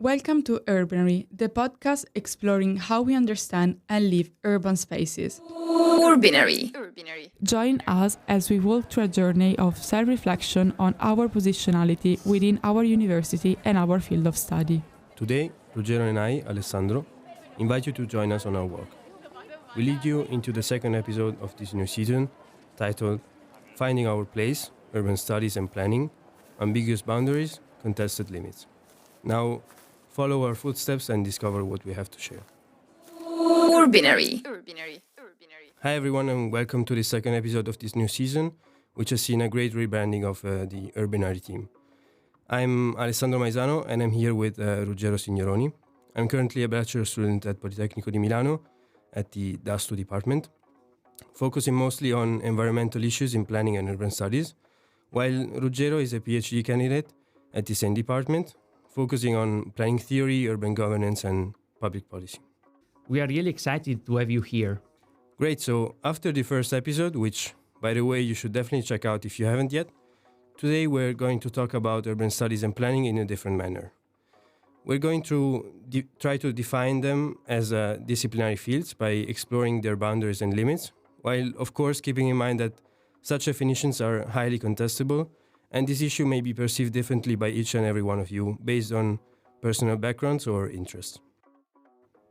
Welcome to Urbanary, the podcast exploring how we understand and live urban spaces. Urbinary. Join us as we walk through a journey of self-reflection on our positionality within our university and our field of study. Today, Ruggero and I, Alessandro, invite you to join us on our walk. We lead you into the second episode of this new season, titled Finding Our Place, Urban Studies and Planning, Ambiguous Boundaries, Contested Limits. Now, follow our footsteps and discover what we have to share. Urbinary. Hi everyone and welcome to the second episode of this new season, which has seen a great rebranding of the Urbinary team. I'm Alessandro Maisano and I'm here with Ruggero Signoroni. I'm currently a bachelor student at Politecnico di Milano at the DASTU department, focusing mostly on environmental issues in planning and urban studies, while Ruggero is a PhD candidate at the same department, focusing on planning theory, urban governance, and public policy. We are really excited to have you here. Great, so after the first episode, which, by the way, you should definitely check out if you haven't yet, today we're going to talk about urban studies and planning in a different manner. We're going to try to define them as disciplinary fields by exploring their boundaries and limits, while, of course, keeping in mind that such definitions are highly contestable, and this issue may be perceived differently by each and every one of you based on personal backgrounds or interests.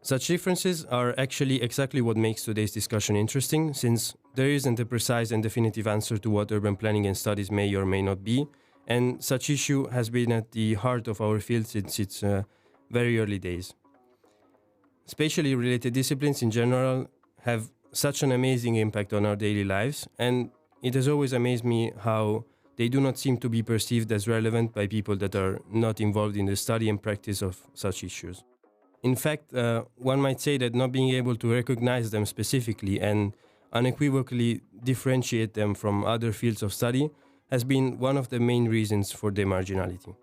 Such differences are actually exactly what makes today's discussion interesting, since there isn't a precise and definitive answer to what urban planning and studies may or may not be, and such issue has been at the heart of our field since its very early days. Spatially related disciplines in general have such an amazing impact on our daily lives, and it has always amazed me how they do not seem to be perceived as relevant by people that are not involved in the study and practice of such issues. In fact, one might say that not being able to recognize them specifically and unequivocally differentiate them from other fields of study has been one of the main reasons for their marginality.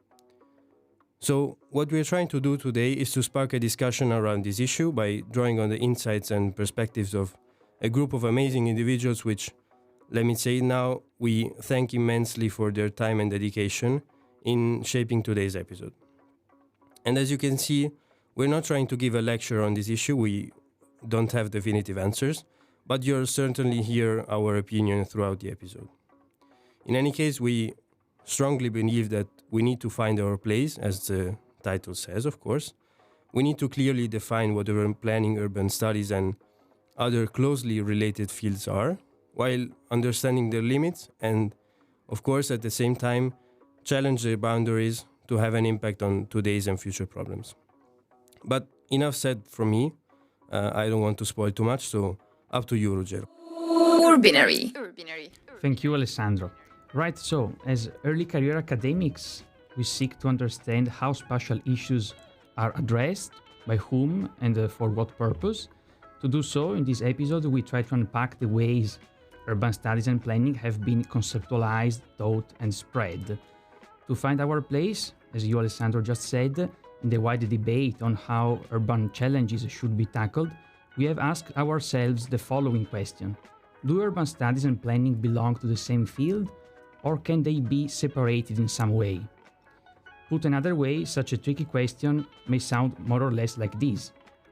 So, what we are trying to do today is to spark a discussion around this issue by drawing on the insights and perspectives of a group of amazing individuals which, let me say now, we thank immensely for their time and dedication in shaping today's episode. And as you can see, we're not trying to give a lecture on this issue, we don't have definitive answers, but you'll certainly hear our opinion throughout the episode. In any case, we strongly believe that we need to find our place, as the title says, of course. We need to clearly define what urban planning, urban studies, and other closely related fields are, while understanding their limits and, of course, at the same time, challenge their boundaries to have an impact on today's and future problems. But enough said from me. I don't want to spoil too much, so up to you, Ruggero. Urbinary. Thank you, Alessandro. Right, so as early career academics, we seek to understand how spatial issues are addressed, by whom, and for what purpose. To do so, in this episode, we try to unpack the ways urban studies and planning have been conceptualized, taught, and spread. To find our place, as you, Alessandro, just said, in the wide debate on how urban challenges should be tackled, we have asked ourselves the following question. Do urban studies and planning belong to the same field, or can they be separated in some way? Put another way, such a tricky question may sound more or less like this.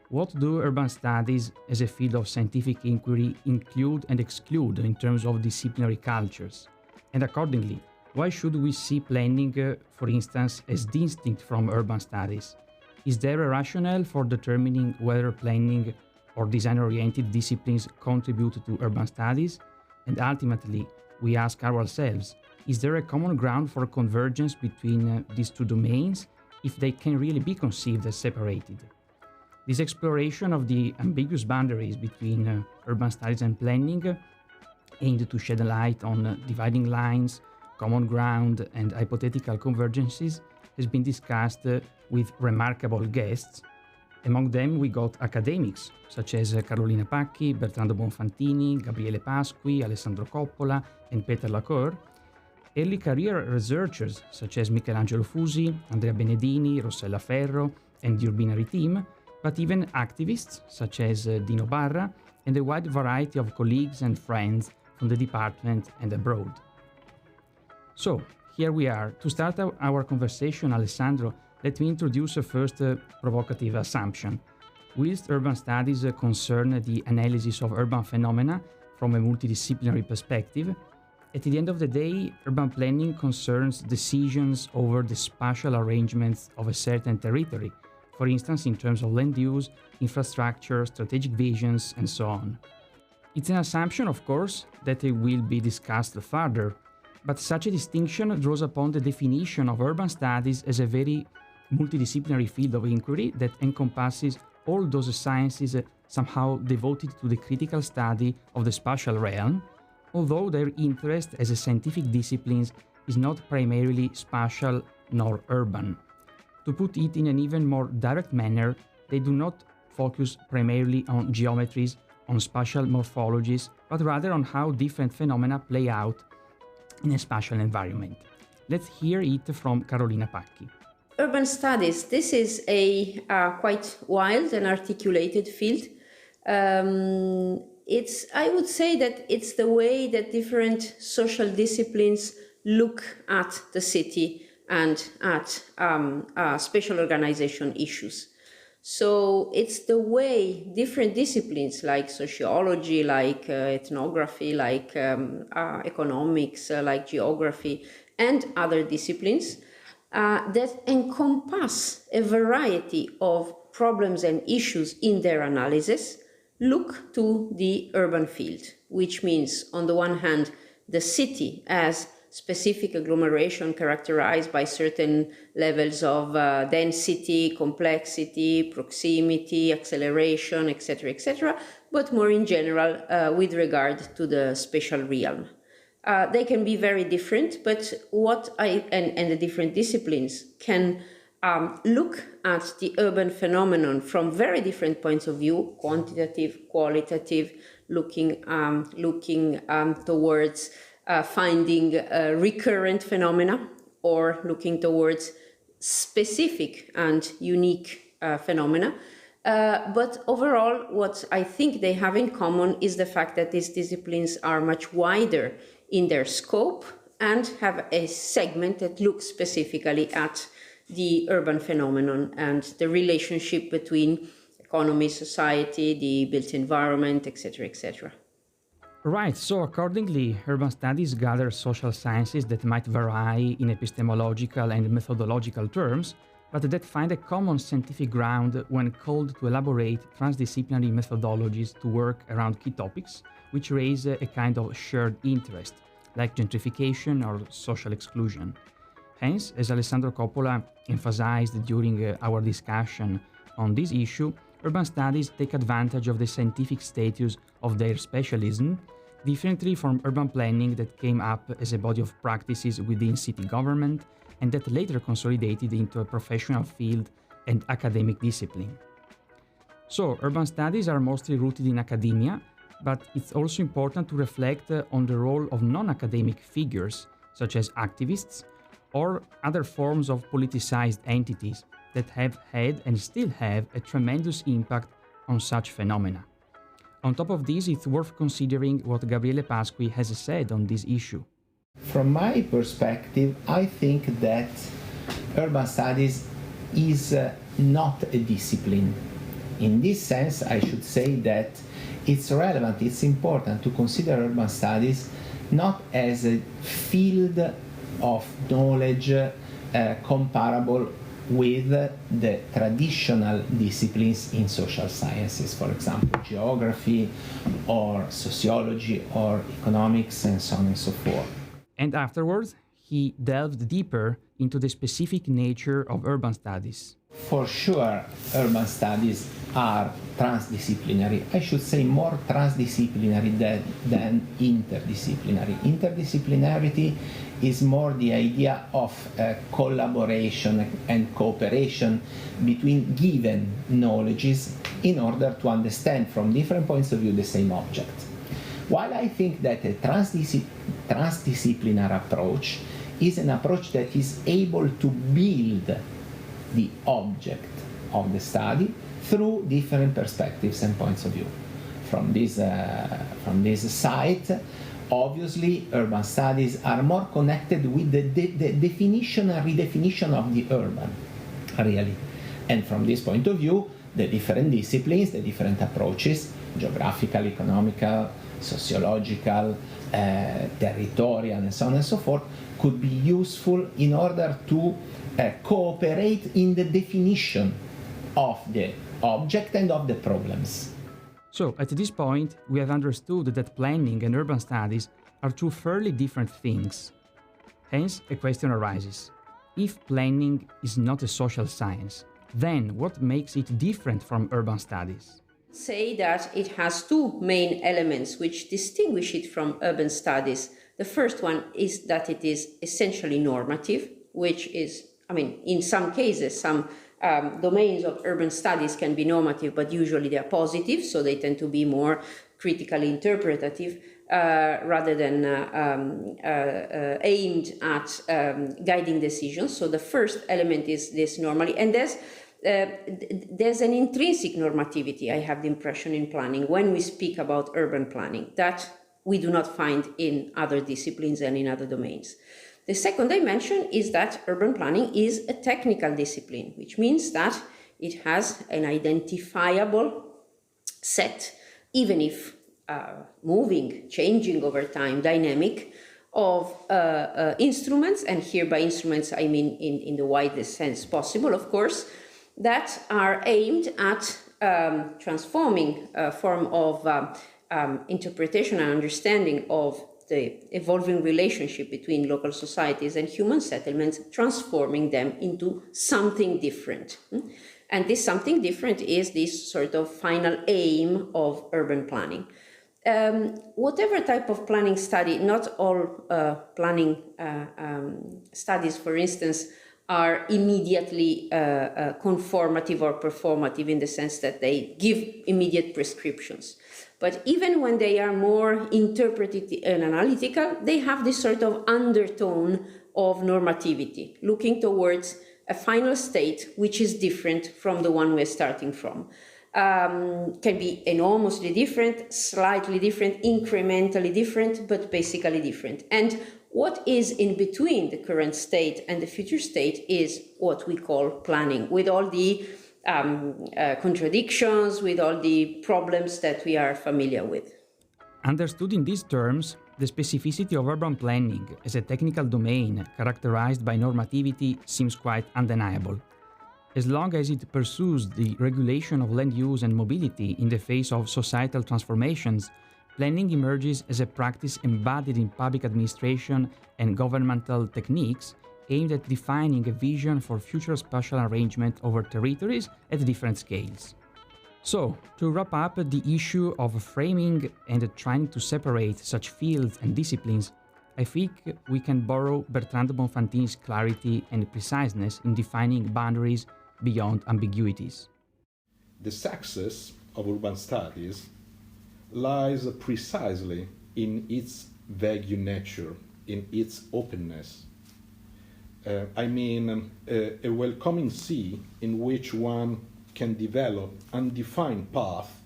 What do urban studies as a field of scientific inquiry include and exclude in terms of disciplinary cultures? And accordingly, why should we see planning, for instance, as distinct from urban studies? Is there a rationale for determining whether planning or design-oriented disciplines contribute to urban studies? And ultimately, we ask ourselves, is there a common ground for convergence between these two domains if they can really be conceived as separated? This exploration of the ambiguous boundaries between urban studies and planning aimed to shed a light on dividing lines, common ground, and hypothetical convergences has been discussed with remarkable guests. Among them, we got academics such as Carolina Pacchi, Bertrando Bonfantini, Gabriele Pasqui, Alessandro Coppola, and Peter Lacour, early career researchers such as Michelangelo Fusi, Andrea Benedini, Rossella Ferro, and the Urbinary team, but even activists such as Dino Barra, and a wide variety of colleagues and friends from the department and abroad. So, here we are. To start our conversation, Alessandro, let me introduce a first provocative assumption. Whilst urban studies concern the analysis of urban phenomena from a multidisciplinary perspective, at the end of the day, urban planning concerns decisions over the spatial arrangements of a certain territory, for instance in terms of land use, infrastructure, strategic visions, and so on. It's an assumption, of course, that it will be discussed further, but such a distinction draws upon the definition of urban studies as a very multidisciplinary field of inquiry that encompasses all those sciences somehow devoted to the critical study of the spatial realm, although their interest as a scientific disciplines is not primarily spatial nor urban. To put it in an even more direct manner, they do not focus primarily on geometries, on spatial morphologies, but rather on how different phenomena play out in a spatial environment. Let's hear it from Carolina Pacchi. Urban studies, this is a quite wild and articulated field. I would say that it's the way that different social disciplines look at the city and at spatial organization issues. So it's the way different disciplines like sociology, like ethnography, like economics, like geography, and other disciplines that encompass a variety of problems and issues in their analysis, look to the urban field, which means, on the one hand, the city as specific agglomeration characterized by certain levels of density, complexity, proximity, acceleration, etc., but more in general with regard to the spatial realm. They can be very different, but and the different disciplines can look at the urban phenomenon from very different points of view, quantitative, qualitative, looking towards finding recurrent phenomena, or looking towards specific and unique phenomena. But overall, what I think they have in common is the fact that these disciplines are much wider in their scope and have a segment that looks specifically at the urban phenomenon and the relationship between economy, society, the built environment, etc. Right, so accordingly, urban studies gather social sciences that might vary in epistemological and methodological terms, but that find a common scientific ground when called to elaborate transdisciplinary methodologies to work around key topics, which raise a kind of shared interest, like gentrification or social exclusion. Hence, as Alessandro Coppola emphasized during our discussion on this issue, urban studies take advantage of the scientific status of their specialism, differently from urban planning that came up as a body of practices within city government and that later consolidated into a professional field and academic discipline. So, urban studies are mostly rooted in academia, but it's also important to reflect on the role of non-academic figures, such as activists, or other forms of politicized entities that have had and still have a tremendous impact on such phenomena. On top of this, it's worth considering what Gabriele Pasqui has said on this issue. From my perspective, I think that urban studies is not a discipline. In this sense, I should say that it's relevant, it's important to consider urban studies not as a field of knowledge comparable with the traditional disciplines in social sciences, for example, geography or sociology or economics and so on and so forth. And afterwards, he delved deeper into the specific nature of urban studies. For sure, urban studies are transdisciplinary. I should say more transdisciplinary than interdisciplinary. Interdisciplinarity is more the idea of collaboration and cooperation between given knowledges in order to understand from different points of view the same object. While I think that a transdisciplinary approach is an approach that is able to build the object of the study through different perspectives and points of view. From this site, obviously, urban studies are more connected with the definition and redefinition of the urban. really. And from this point of view, the different disciplines, the different approaches, geographical, economical, sociological, territorial, and so on and so forth, could be useful in order to cooperate in the definition of the object and of the problems. So, at this point, we have understood that planning and urban studies are two fairly different things. Hence, a question arises. If planning is not a social science, then what makes it different from urban studies? Say that it has two main elements which distinguish it from urban studies. The first one is that it is essentially normative, which is, in some cases, some domains of urban studies can be normative, but usually they are positive, so they tend to be more critically interpretative rather than aimed at guiding decisions. So the first element is this normally, and there's an intrinsic normativity, I have the impression, in planning when we speak about urban planning that we do not find in other disciplines and in other domains. The second dimension is that urban planning is a technical discipline, which means that it has an identifiable set, even if moving, changing over time, dynamic, of instruments, and here by instruments I mean in the widest sense possible, of course, that are aimed at transforming a form of interpretation and understanding of the evolving relationship between local societies and human settlements, transforming them into something different. And this something different is this sort of final aim of urban planning. Whatever type of planning study, not all planning studies, for instance, are immediately conformative or performative in the sense that they give immediate prescriptions. But even when they are more interpretive and analytical, they have this sort of undertone of normativity, looking towards a final state which is different from the one we're starting from. Can be enormously different, slightly different, incrementally different, but basically different. And what is in between the current state and the future state is what we call planning, with all the contradictions, with all the problems that we are familiar with. Understood in these terms, the specificity of urban planning as a technical domain characterized by normativity seems quite undeniable. As long as it pursues the regulation of land use and mobility in the face of societal transformations, planning emerges as a practice embodied in public administration and governmental techniques aimed at defining a vision for future spatial arrangement over territories at different scales. So, to wrap up the issue of framing and trying to separate such fields and disciplines, I think we can borrow Bertrand de Bonfanti's clarity and preciseness in defining boundaries beyond ambiguities. The success of urban studies lies precisely in its vague nature, in its openness. A welcoming sea in which one can develop undefined path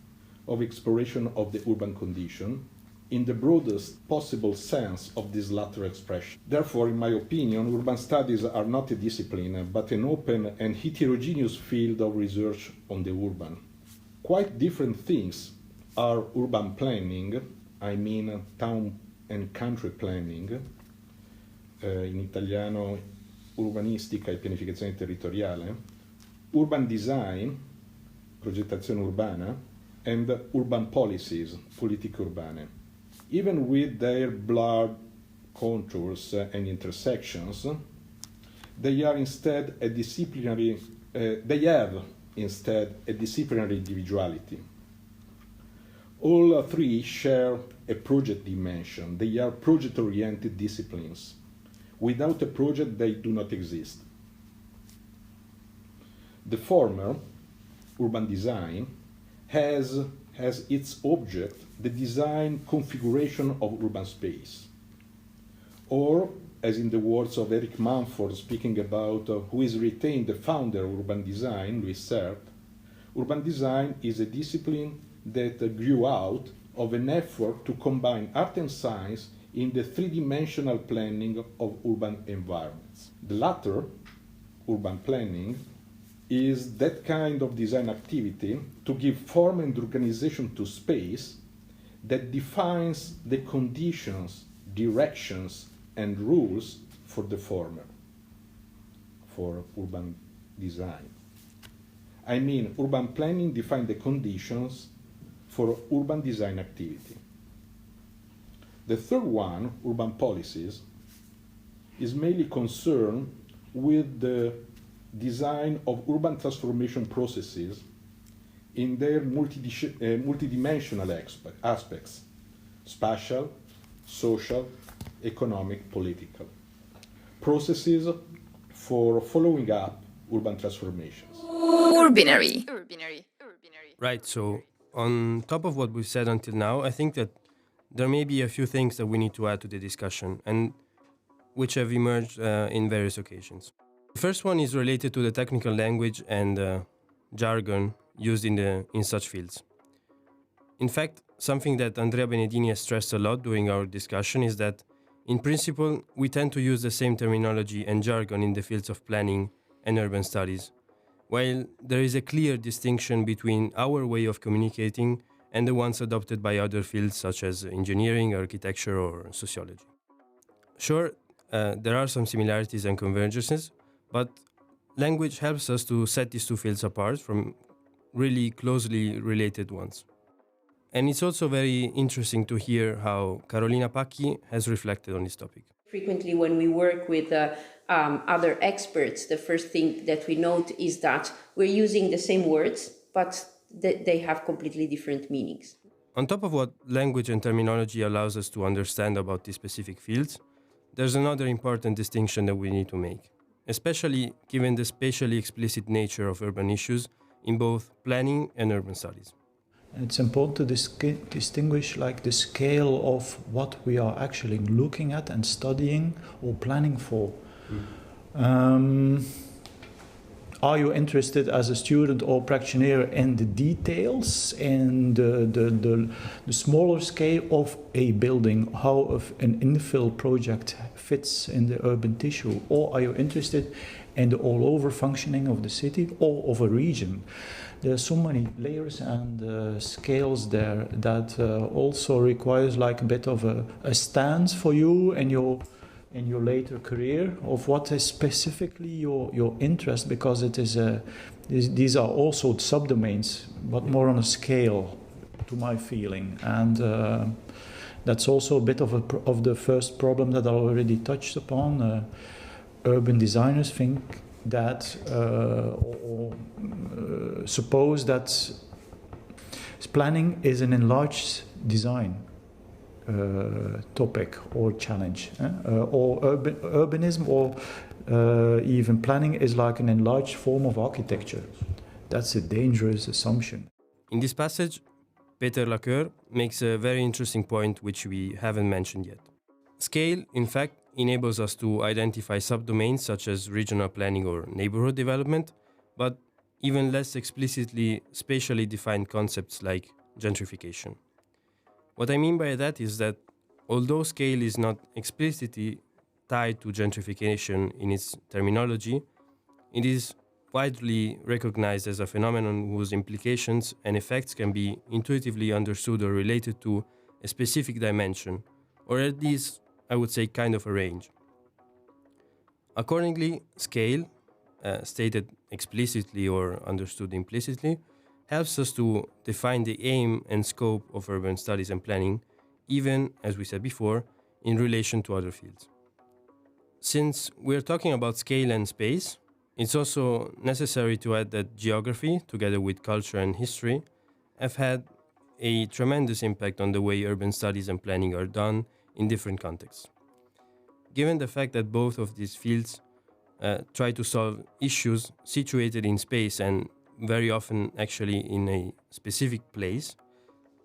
of exploration of the urban condition in the broadest possible sense of this latter expression. Therefore, in my opinion, urban studies are not a discipline, but an open and heterogeneous field of research on the urban. Quite different things are urban planning, town and country planning, in italiano urbanistica e pianificazione territoriale, urban design, progettazione urbana, and urban policies, politiche urbane. Even with their blurred contours and intersections, they have instead a disciplinary individuality. All three share a project dimension. They are project-oriented disciplines. Without a project, they do not exist. The former, urban design, has its object the design configuration of urban space. Or, as in the words of Eric Mumford speaking about who is retained the founder of urban design, Louis Serre, urban design is a discipline that grew out of an effort to combine art and science in the three-dimensional planning of urban environments. The latter, urban planning, is that kind of design activity to give form and organization to space that defines the conditions, directions, and rules for the former, for urban design. I mean, urban planning defines the conditions for urban design activity. The third one, urban policies, is mainly concerned with the design of urban transformation processes in their multidimensional aspects: spatial, social, economic, political. Processes for following up urban transformations. Urbinary. Right, so on top of what we've said until now, I think that there may be a few things that we need to add to the discussion, and which have emerged in various occasions. The first one is related to the technical language and jargon used in such fields. In fact, something that Andrea Benedini has stressed a lot during our discussion is that, in principle, we tend to use the same terminology and jargon in the fields of planning and urban studies, while there is a clear distinction between our way of communicating and the ones adopted by other fields such as engineering, architecture, or sociology. Sure, there are some similarities and convergences, but language helps us to set these two fields apart from really closely related ones. And it's also very interesting to hear how Carolina Pacchi has reflected on this topic. Frequently, when we work with other experts, the first thing that we note is that we're using the same words, but they have completely different meanings. On top of what language and terminology allows us to understand about these specific fields, there's another important distinction that we need to make, especially given the spatially explicit nature of urban issues in both planning and urban studies. It's important to distinguish like the scale of what we are actually looking at and studying or planning for. Are you interested as a student or practitioner in the details and the smaller scale of a building, how an infill project fits in the urban tissue? Or are you interested in the all-over functioning of the city or of a region? There are so many layers and scales there that also requires like a bit of a stance for you and your later career of what is specifically your interest, because it is these are also subdomains, but more on a scale, to my feeling, and that's also a bit of the first problem that I already touched upon. Urban designers think that or suppose that planning is an enlarged design topic or challenge, or urbanism or even planning is like an enlarged form of architecture. That's a dangerous assumption. In this passage, Peter Lacoeur makes a very interesting point which we haven't mentioned yet. Scale, in fact, enables us to identify subdomains such as regional planning or neighborhood development, but even less explicitly spatially defined concepts like gentrification. What I mean by that is that although scale is not explicitly tied to gentrification in its terminology, it is widely recognized as a phenomenon whose implications and effects can be intuitively understood or related to a specific dimension, or at least, I would say, kind of a range. Accordingly, scale, stated explicitly or understood implicitly, helps us to define the aim and scope of urban studies and planning, even, as we said before, in relation to other fields. Since we're talking about scale and space, it's also necessary to add that geography, together with culture and history, have had a tremendous impact on the way urban studies and planning are done in different contexts. Given the fact that both of these fields try to solve issues situated in space and very often actually in a specific place,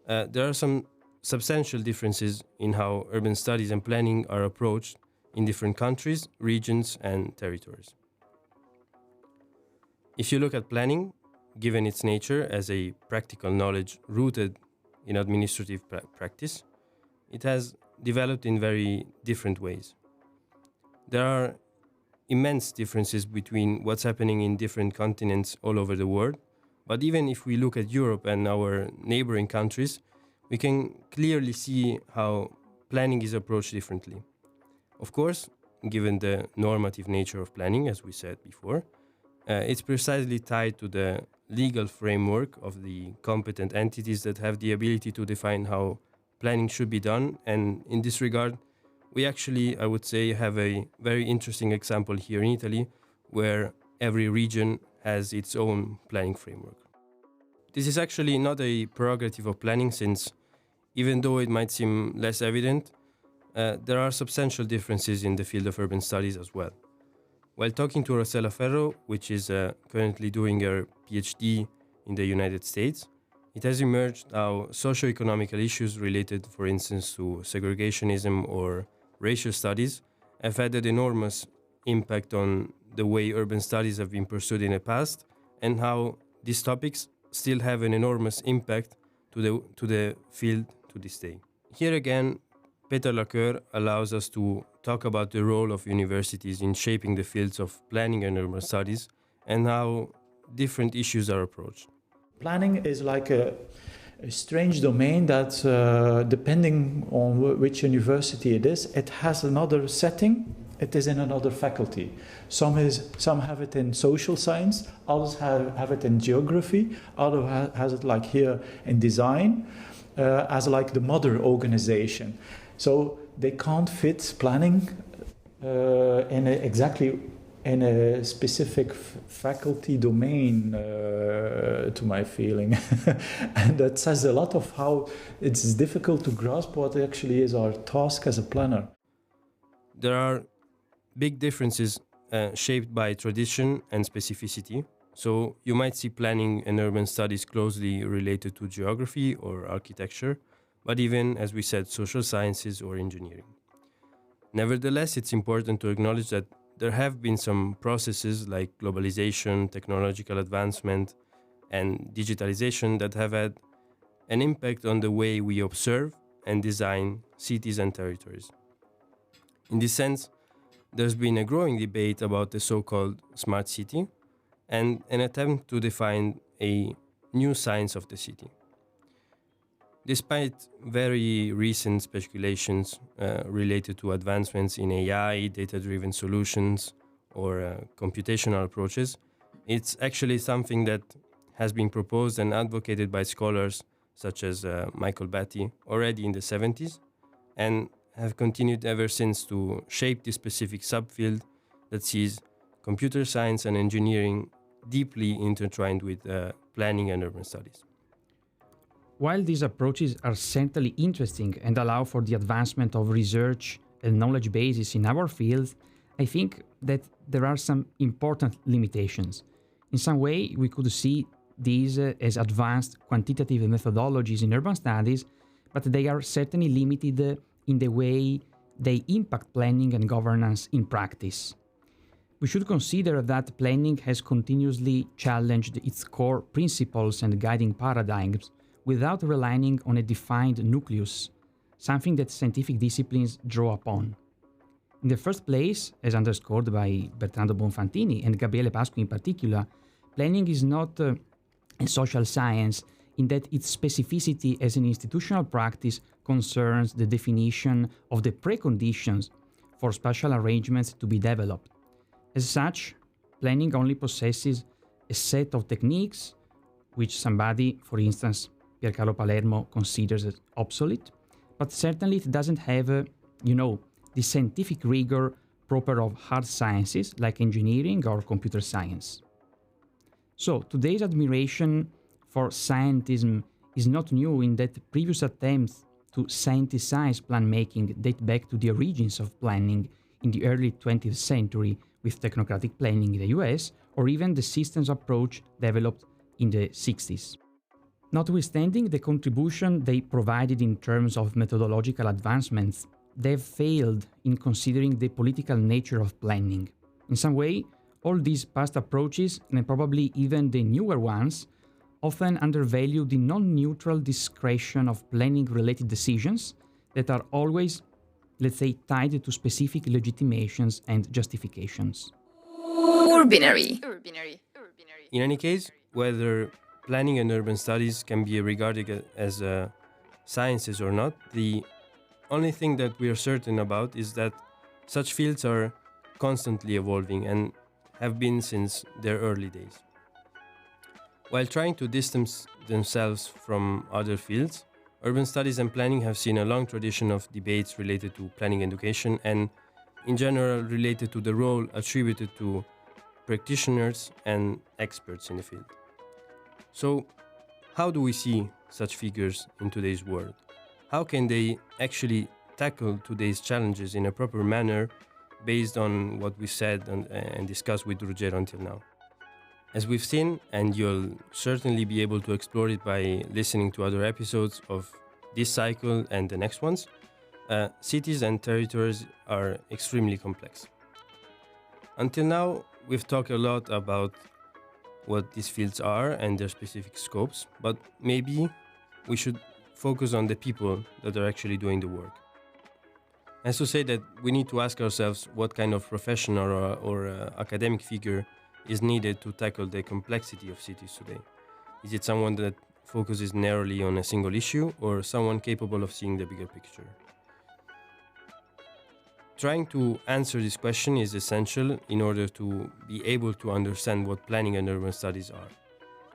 there are some substantial differences in how urban studies and planning are approached in different countries, regions, and territories. If you look at planning, given its nature as a practical knowledge rooted in administrative practice, it has developed in very different ways. There are immense differences between what's happening in different continents all over the world. But even if we look at Europe and our neighboring countries, we can clearly see how planning is approached differently. Of course, given the normative nature of planning, as we said before, it's precisely tied to the legal framework of the competent entities that have the ability to define how planning should be done. And in this regard, we actually, I would say, have a very interesting example here in Italy, where every region has its own planning framework. This is actually not a prerogative of planning, since even though it might seem less evident, there are substantial differences in the field of urban studies as well. While talking to Rossella Ferro, which is currently doing her PhD in the United States, it has emerged how socio-economical issues related, for instance, to segregationism or racial studies have had an enormous impact on the way urban studies have been pursued in the past, and how these topics still have an enormous impact to the field to this day. Here again, Peter Lacoeur allows us to talk about the role of universities in shaping the fields of planning and urban studies and how different issues are approached. Planning is like a strange domain that, depending on which university it is, it has another setting. It is in another faculty. Some have it in social science, others have it in geography, others has it like here in design, as like the mother organization. So they can't fit planning exactly in a specific faculty domain, to my feeling. And that says a lot of how it's difficult to grasp what actually is our task as a planner. There are big differences shaped by tradition and specificity. So you might see planning and urban studies closely related to geography or architecture, but even, as we said, social sciences or engineering. Nevertheless, it's important to acknowledge that there have been some processes like globalization, technological advancement, and digitalization that have had an impact on the way we observe and design cities and territories. In this sense, there's been a growing debate about the so-called smart city and an attempt to define a new science of the city. Despite very recent speculations related to advancements in AI, data-driven solutions, or computational approaches, it's actually something that has been proposed and advocated by scholars such as Michael Batty already in the 70s, and have continued ever since to shape this specific subfield that sees computer science and engineering deeply intertwined with planning and urban studies. While these approaches are certainly interesting and allow for the advancement of research and knowledge bases in our field, I think that there are some important limitations. In some way, we could see these as advanced quantitative methodologies in urban studies, but they are certainly limited in the way they impact planning and governance in practice. We should consider that planning has continuously challenged its core principles and guiding paradigms without relying on a defined nucleus, something that scientific disciplines draw upon. In the first place, as underscored by Bertrando Bonfantini and Gabriele Pasqui in particular, planning is not a social science in that its specificity as an institutional practice concerns the definition of the preconditions for spatial arrangements to be developed. As such, planning only possesses a set of techniques, which somebody, for instance, Piercarlo Palermo, considers as obsolete, but certainly it doesn't have, the scientific rigor proper of hard sciences like engineering or computer science. So today's admiration for scientism is not new in that previous attempts to scienticize plan making date back to the origins of planning in the early 20th century with technocratic planning in the US, or even the systems approach developed in the 60s. Notwithstanding the contribution they provided in terms of methodological advancements, they've failed in considering the political nature of planning. In some way, all these past approaches, and probably even the newer ones, often undervalue the non-neutral discretion of planning-related decisions that are always, let's say, tied to specific legitimations and justifications. Urbinary. In any case, whether planning and urban studies can be regarded as sciences or not, the only thing that we are certain about is that such fields are constantly evolving and have been since their early days. While trying to distance themselves from other fields, urban studies and planning have seen a long tradition of debates related to planning education and, in general, related to the role attributed to practitioners and experts in the field. So, how do we see such figures in today's world? How can they actually tackle today's challenges in a proper manner based on what we said and discussed with Ruggero until now? As we've seen, and you'll certainly be able to explore it by listening to other episodes of this cycle and the next ones, cities and territories are extremely complex. Until now, we've talked a lot about what these fields are and their specific scopes, but maybe we should focus on the people that are actually doing the work. As to say that we need to ask ourselves what kind of professional or academic figure is needed to tackle the complexity of cities today. Is it someone that focuses narrowly on a single issue or someone capable of seeing the bigger picture? Trying to answer this question is essential in order to be able to understand what planning and urban studies are.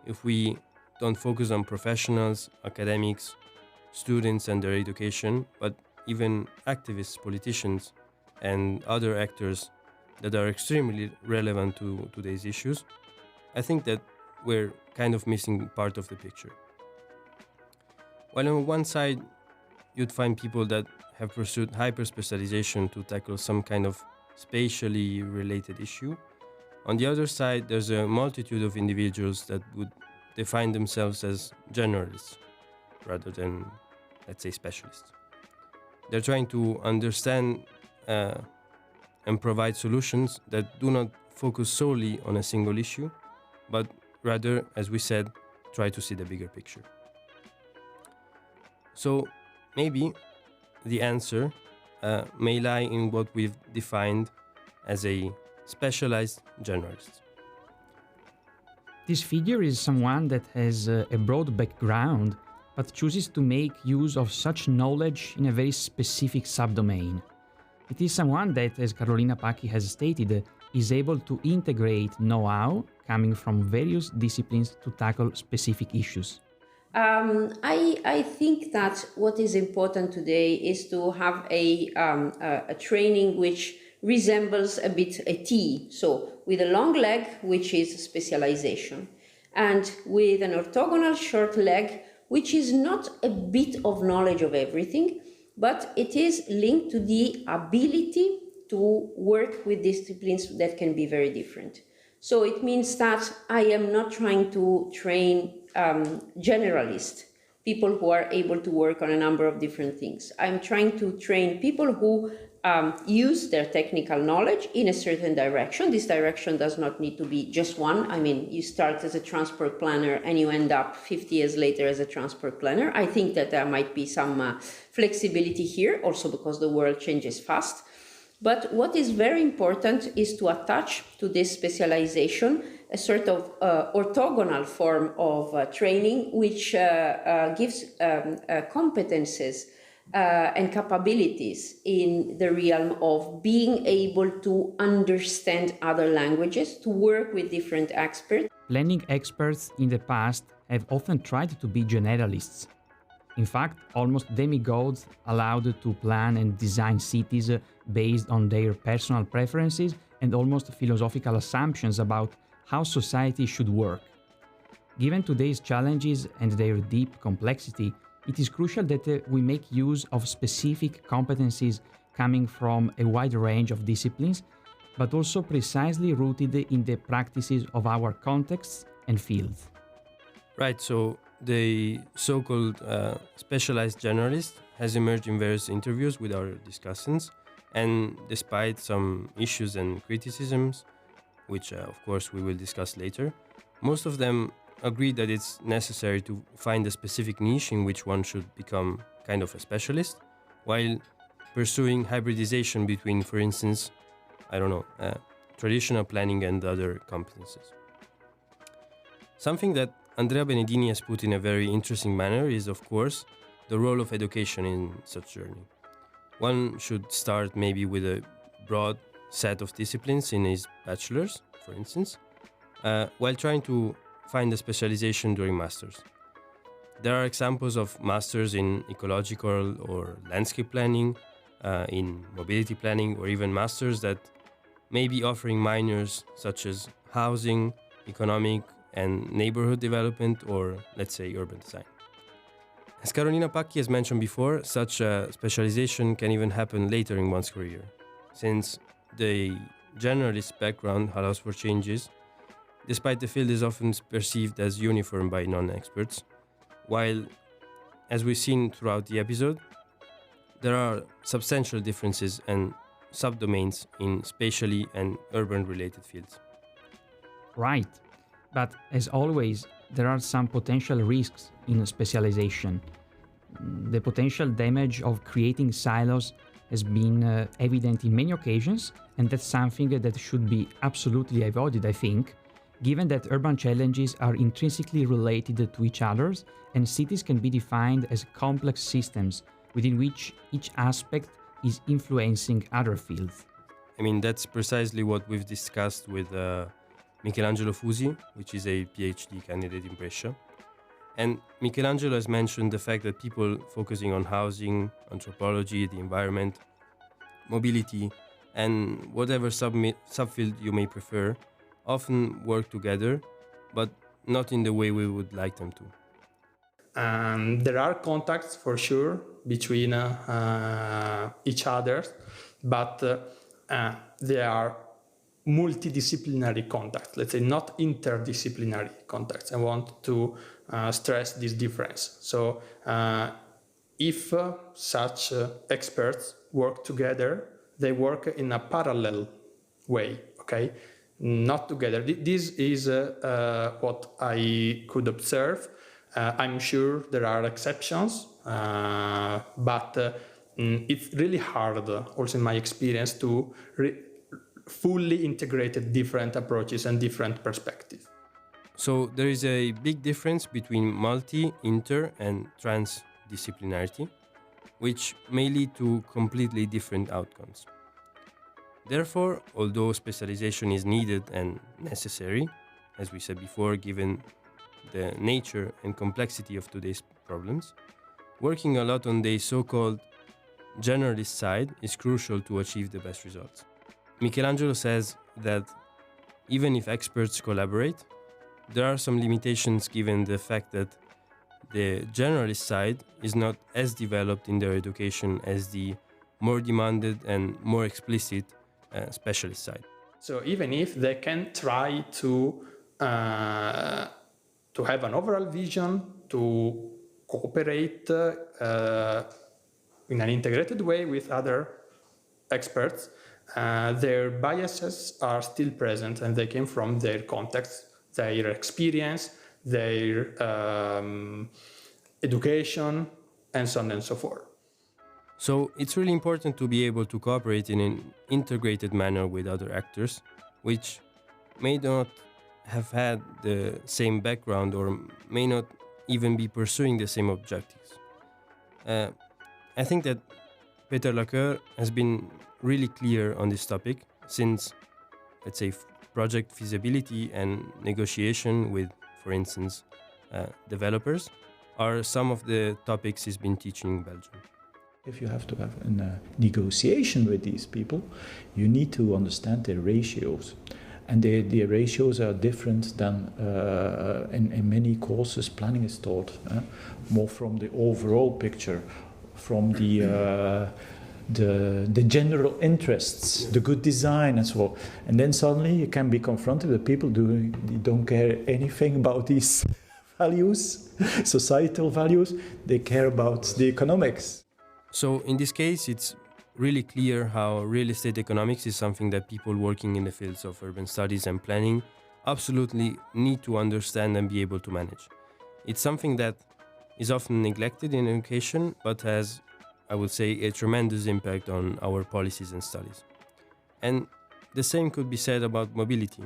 If we don't focus on professionals, academics, students and their education, but even activists, politicians, and other actors that are extremely relevant to today's issues, I think that we're kind of missing part of the picture. While on one side, you'd find people that have pursued hyper-specialization to tackle some kind of spatially related issue, on the other side, there's a multitude of individuals that would define themselves as generalists rather than, let's say, specialists. They're trying to understand and provide solutions that do not focus solely on a single issue, but rather, as we said, try to see the bigger picture. So maybe the answer may lie in what we've defined as a specialized generalist. This figure is someone that has a broad background but chooses to make use of such knowledge in a very specific subdomain. It is someone that, as Carolina Pacchi has stated, is able to integrate know-how coming from various disciplines to tackle specific issues. I think that what is important today is to have a training which resembles a bit a T, so with a long leg, which is specialization, and with an orthogonal short leg, which is not a bit of knowledge of everything, but it is linked to the ability to work with disciplines that can be very different. So it means that I am not trying to train generalists, people who are able to work on a number of different things. I'm trying to train people who use their technical knowledge in a certain direction. This direction does not need to be just one. I mean, you start as a transport planner and you end up 50 years later as a transport planner. I think that there might be some flexibility here, also because the world changes fast. But what is very important is to attach to this specialization a sort of orthogonal form of training, which gives competences and capabilities in the realm of being able to understand other languages, to work with different experts. Planning experts in the past have often tried to be generalists. In fact, almost demigods allowed to plan and design cities based on their personal preferences and almost philosophical assumptions about how society should work. Given today's challenges and their deep complexity, it is crucial that we make use of specific competencies coming from a wide range of disciplines, but also precisely rooted in the practices of our contexts and fields. Right, so the so-called specialized generalist has emerged in various interviews with our discussants, and despite some issues and criticisms, which of course we will discuss later, most of them agree that it's necessary to find a specific niche in which one should become kind of a specialist, while pursuing hybridization between, for instance, traditional planning and other competences. Something that Andrea Benedini has put in a very interesting manner is, of course, the role of education in such journey. One should start maybe with a broad set of disciplines in his bachelor's, for instance, while trying to find a specialization during masters. There are examples of masters in ecological or landscape planning, in mobility planning, or even masters that may be offering minors such as housing, economic and neighborhood development, or let's say urban design. As Carolina Pacchi has mentioned before, such a specialization can even happen later in one's career, since the generalist background allows for changes, despite the field is often perceived as uniform by non-experts, while, as we've seen throughout the episode, there are substantial differences and subdomains in spatially and urban-related fields. Right. But as always, there are some potential risks in specialization. The potential damage of creating silos has been evident in many occasions, and that's something that should be absolutely avoided, I think, given that urban challenges are intrinsically related to each other, and cities can be defined as complex systems within which each aspect is influencing other fields. I mean, that's precisely what we've discussed with Michelangelo Fusi, which is a PhD candidate in Brescia. And Michelangelo has mentioned the fact that people focusing on housing, anthropology, the environment, mobility, and whatever subfield you may prefer, often work together, but not in the way we would like them to. There are contacts for sure between each other, but they are multidisciplinary contacts, let's say not interdisciplinary contacts. I want to stress this difference. So if such experts work together, they work in a parallel way, okay? Not together. This is what I could observe. I'm sure there are exceptions, but it's really hard, also in my experience, to fully integrate different approaches and different perspectives. So there is a big difference between multi, inter, and transdisciplinarity, which may lead to completely different outcomes. Therefore, although specialization is needed and necessary, as we said before, given the nature and complexity of today's problems, working a lot on the so-called generalist side is crucial to achieve the best results. Michelangelo says that even if experts collaborate, there are some limitations given the fact that the generalist side is not as developed in their education as the more demanded and more explicit specialist side. So even if they can try to have an overall vision, to cooperate in an integrated way with other experts, their biases are still present, and they came from their context, their experience, their education, and so on and so forth. So it's really important to be able to cooperate in an integrated manner with other actors, which may not have had the same background or may not even be pursuing the same objectives. I think that Peter Lacoeur has been really clear on this topic since, let's say, project feasibility and negotiation with, for instance, developers are some of the topics he's been teaching in Belgium. If you have to have a negotiation with these people, you need to understand their ratios. And the ratios are different than in many courses planning is taught, more from the overall picture, from the general interests, the good design and so on. And then suddenly you can be confronted with people who don't care anything about these values, societal values. They care about the economics. So in this case, it's really clear how real estate economics is something that people working in the fields of urban studies and planning absolutely need to understand and be able to manage. It's something that is often neglected in education, but has, I would say, a tremendous impact on our policies and studies. And the same could be said about mobility,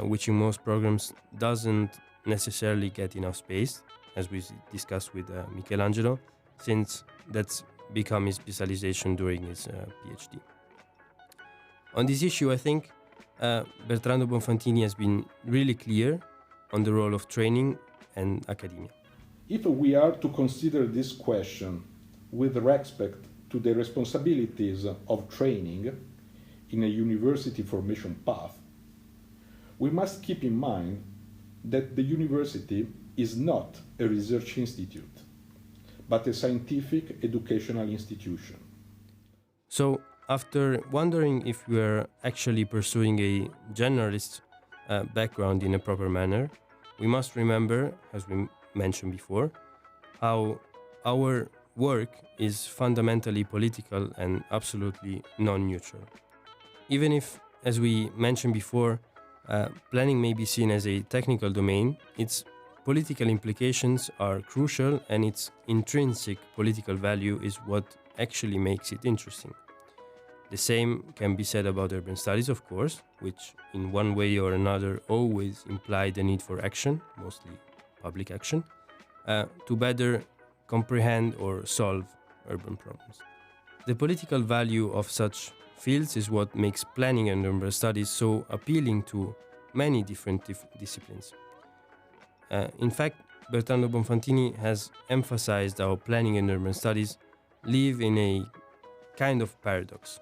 which in most programs doesn't necessarily get enough space, as we discussed with Michelangelo, since that's become his specialization during his PhD. On this issue, I think Bertrando Bonfantini has been really clear on the role of training and academia. If we are to consider this question with respect to the responsibilities of training in a university formation path, we must keep in mind that the university is not a research institute, but a scientific educational institution. So, after wondering if we are actually pursuing a generalist background in a proper manner, we must remember, as we mentioned before, how our work is fundamentally political and absolutely non-neutral. Even if, as we mentioned before, planning may be seen as a technical domain, its political implications are crucial, and its intrinsic political value is what actually makes it interesting. The same can be said about urban studies, of course, which in one way or another always imply the need for action, mostly public action, to better comprehend or solve urban problems. The political value of such fields is what makes planning and urban studies so appealing to many different disciplines. In fact, Bertrando Bonfantini has emphasized how planning and urban studies live in a kind of paradox.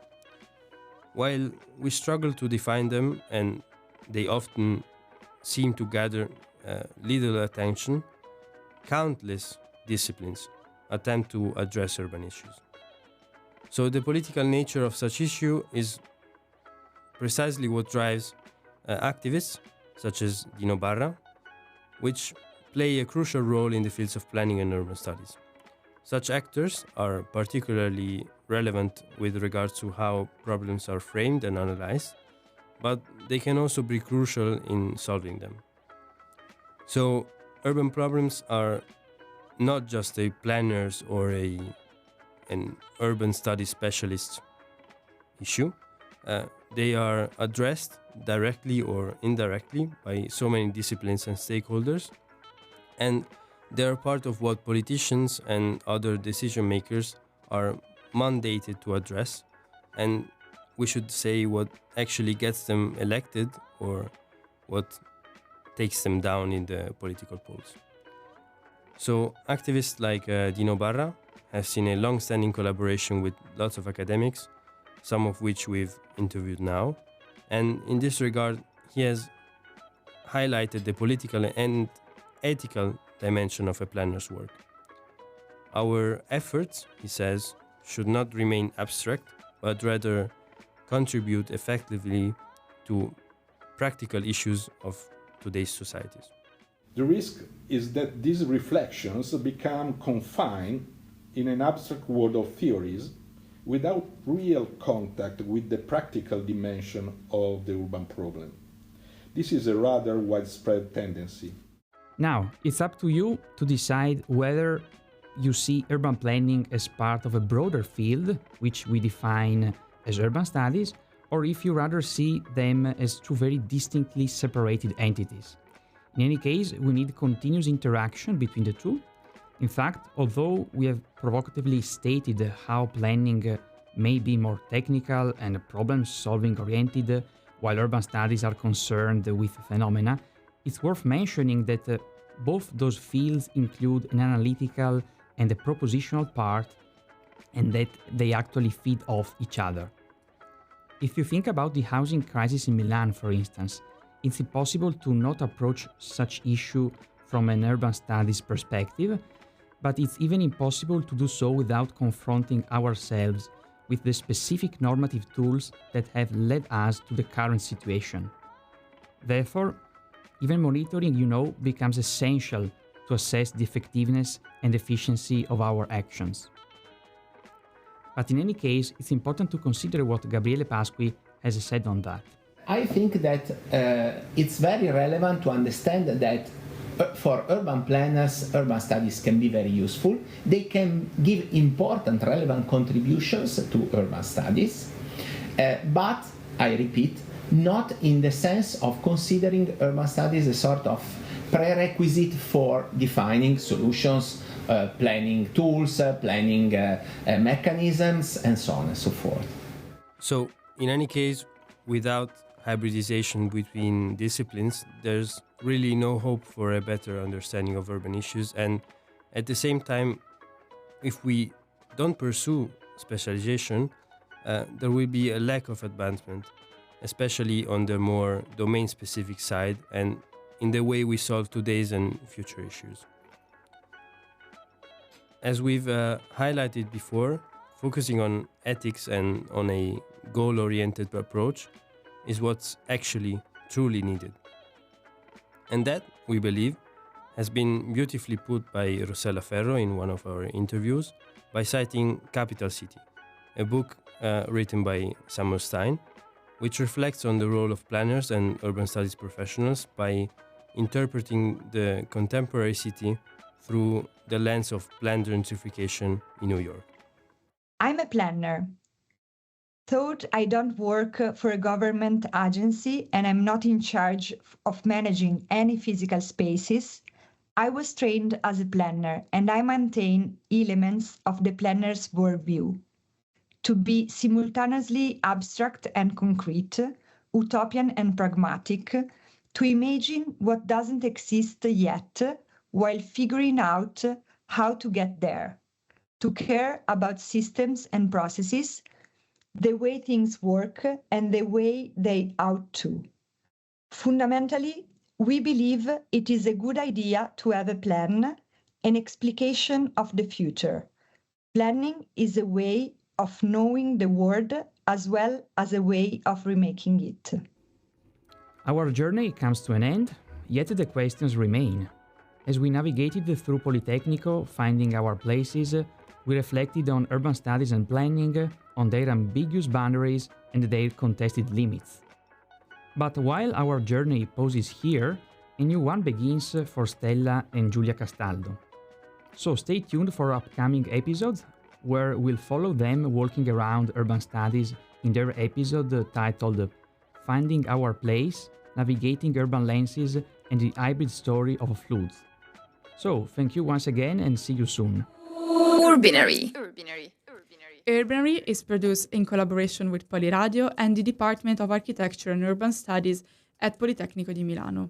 While we struggle to define them and they often seem to gather little attention, countless disciplines attempt to address urban issues. So the political nature of such issue is precisely what drives activists such as Dino Barra, which play a crucial role in the fields of planning and urban studies. Such actors are particularly relevant with regards to how problems are framed and analyzed, but they can also be crucial in solving them. So, urban problems are not just a planner's or an urban studies specialist issue. They are addressed directly or indirectly by so many disciplines and stakeholders, and they are part of what politicians and other decision makers are mandated to address, and we should say what actually gets them elected or what takes them down in the political polls. So activists like Dino Barra have seen a long-standing collaboration with lots of academics, some of which we've interviewed now, and in this regard he has highlighted the political and ethical dimension of a planner's work. Our efforts, he says, should not remain abstract, but rather contribute effectively to practical issues of today's societies. The risk is that these reflections become confined in an abstract world of theories without real contact with the practical dimension of the urban problem. This is a rather widespread tendency. Now, it's up to you to decide whether you see urban planning as part of a broader field, which we define as urban studies, or if you rather see them as two very distinctly separated entities. In any case, we need continuous interaction between the two. In fact, although we have provocatively stated how planning may be more technical and problem-solving oriented, while urban studies are concerned with phenomena, it's worth mentioning that both those fields include an analytical and a propositional part, and that they actually feed off each other. If you think about the housing crisis in Milan, for instance, it's impossible to not approach such issue from an urban studies perspective, but it's even impossible to do so without confronting ourselves with the specific normative tools that have led us to the current situation. Therefore, even monitoring, becomes essential to assess the effectiveness and efficiency of our actions. But in any case, it's important to consider what Gabriele Pasqui has said on that. I think that it's very relevant to understand that for urban planners, urban studies can be very useful. They can give important, relevant contributions to urban studies. But, I repeat, not in the sense of considering urban studies a sort of prerequisite for defining solutions, planning tools, planning mechanisms, and so on and so forth. So, in any case, without hybridization between disciplines, there's really no hope for a better understanding of urban issues. And at the same time, if we don't pursue specialization, there will be a lack of advancement, especially on the more domain-specific side and in the way we solve today's and future issues. As we've highlighted before, focusing on ethics and on a goal-oriented approach is what's actually truly needed. And that, we believe, has been beautifully put by Rossella Ferro in one of our interviews by citing Capital City, a book written by Samuel Stein, which reflects on the role of planners and urban studies professionals by interpreting the contemporary city through the lens of planned gentrification in New York. I'm a planner. Thought I don't work for a government agency and I'm not in charge of managing any physical spaces. I was trained as a planner and I maintain elements of the planner's worldview to be simultaneously abstract and concrete, utopian and pragmatic, to imagine what doesn't exist yet while figuring out how to get there, to care about systems and processes, the way things work and the way they ought to. Fundamentally, we believe it is a good idea to have a plan, an explication of the future. Planning is a way of knowing the world as well as a way of remaking it. Our journey comes to an end, yet the questions remain. As we navigated through Politecnico, finding our places, we reflected on urban studies and planning, on their ambiguous boundaries and their contested limits. But while our journey pauses here, a new one begins for Stella and Giulia Castaldo. So stay tuned for upcoming episodes where we'll follow them walking around urban studies in their episode titled Finding Our Place, Navigating Urban Lenses and the Hybrid Story of Floods. So, thank you once again and see you soon. Urbinary. Urbinary is produced in collaboration with Poliradio and the Department of Architecture and Urban Studies at Politecnico di Milano.